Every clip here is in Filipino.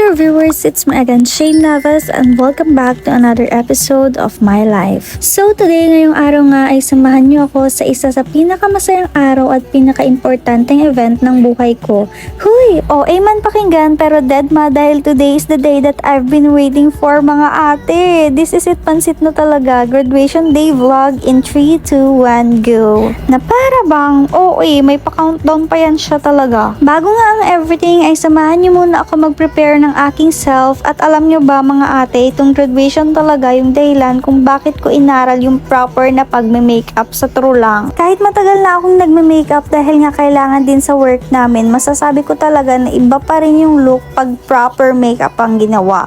there viewers, it's me again, Shane Navas, and welcome back to another episode of my life. So today, ngayong araw nga ay samahan niyo ako sa isa sa pinakamasayang araw at pinaka-importanteng event ng buhay ko. Huy! OA man pakinggan pero dead ma dahil today is the day that I've been waiting for mga ate. This is it, pansit na talaga. Graduation day vlog in 3, 2, 1, go! Na para bang OA, may pa-countdown pa yan siya talaga. Bago nga ang everything ay samahan niyo muna ako mag-prepare ng aking self at alam nyo ba mga ate, itong graduation talaga yung dahilan kung bakit ko inaral yung proper na pagme-makeup sa true lang. Kahit matagal na akong nagme-makeup dahil nga kailangan din sa work namin, masasabi ko talaga na iba pa rin yung look pag proper makeup ang ginawa.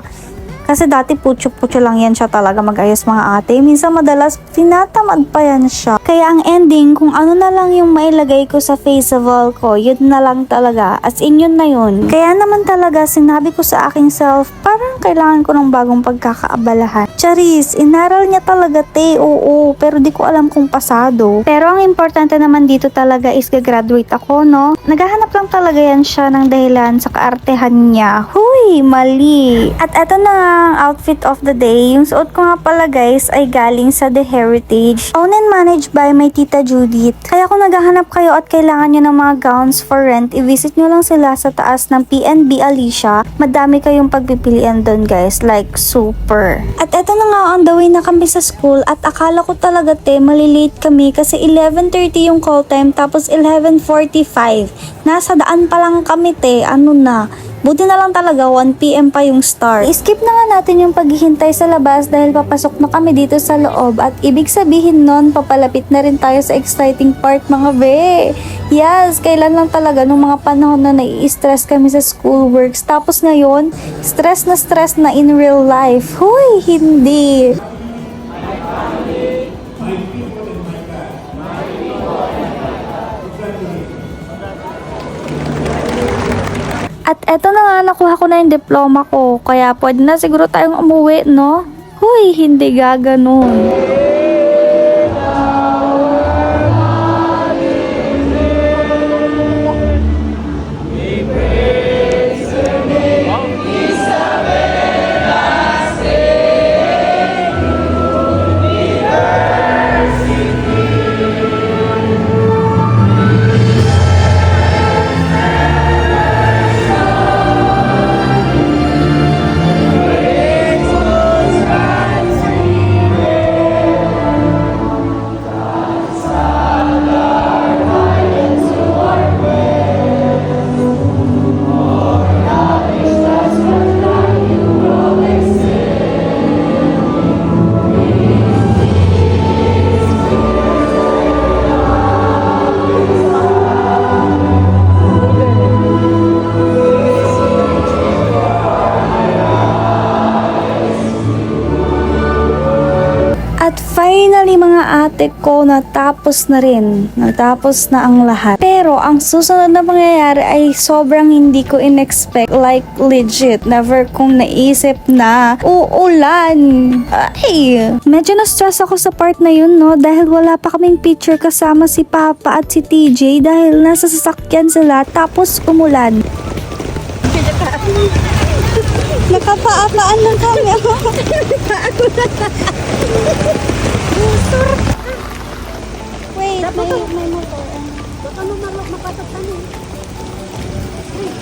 Kasi dati putyo-putyo lang yan siya talaga mag-ayos mga ate. Minsan madalas tinatamad pa yan siya. Kaya ang ending, kung ano na lang yung mailagay ko sa faceable ko, yun na lang talaga. As in yun na yun. Kaya naman talaga sinabi ko sa aking self, parang kailangan ko ng bagong pagkakaabalahan. Charis, inaral niya talaga te, oo. Pero di ko alam kung pasado. Pero ang importante naman dito talaga is gagraduate ako, no? Naghahanap lang talaga yan siya ng dahilan sa kaartehan niya. Huy, mali. At eto na nga ang outfit of the day. Yung suot ko nga pala guys ay galing sa The Heritage. Owned and managed by my tita Judith. Kaya kung naghahanap kayo at kailangan nyo ng mga gowns for rent, i-visit nyo lang sila sa taas ng PNB Alicia. Madami kayong pagpipilian doon guys. Like super. At eto na nga on the way na kami sa school at akala ko talaga te malilate kami kasi 11:30 yung call time tapos 11:45. Nasa daan pa lang kami te. Ano na? Buti na lang talaga 1 PM pa yung start. I-skip na nga natin yung paghihintay sa labas dahil papasok na kami dito sa loob at ibig sabihin nun papalapit na rin tayo sa exciting part mga be. Yes, kailan lang talaga nung mga panahon na nai-stress kami sa schoolworks tapos ngayon stress na in real life. Huy, hindi. At eto na nga, nakuha ko na yung diploma ko. Kaya pwede na siguro tayong umuwi, no? Huy, hindi gaganon. At finally mga ate ko, natapos na rin. Natapos na ang lahat. Pero ang susunod na mangyayari ay sobrang hindi ko in-expect. Like legit, never kong naisip na uulan. Ay, medyo na-stress ako sa part na yun, no? Dahil wala pa kaming picture kasama si Papa at si TJ dahil nasa sasakyan sila tapos umulan. Nakapaapaan ng kami. Wait, may motor. Baka mapasok kami.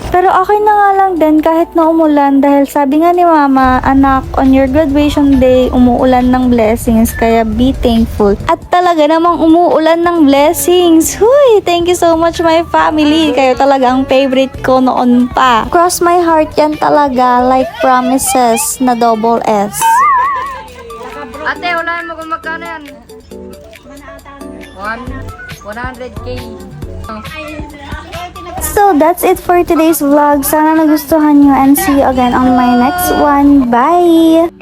Pero okay na nga lang din kahit na umulan dahil sabi nga ni Mama, anak, on your graduation day, umuulan ng blessings kaya be thankful. At talaga namang umuulan ng blessings. Huy, thank you so much my family. Kayo talaga ang favorite ko noon pa. Cross my heart yan talaga like promises na double S. Ate, wala mo kung magkano yan. 100K. So that's it for today's vlog. Sana nagustuhan nyo and see you again on my next one. Bye!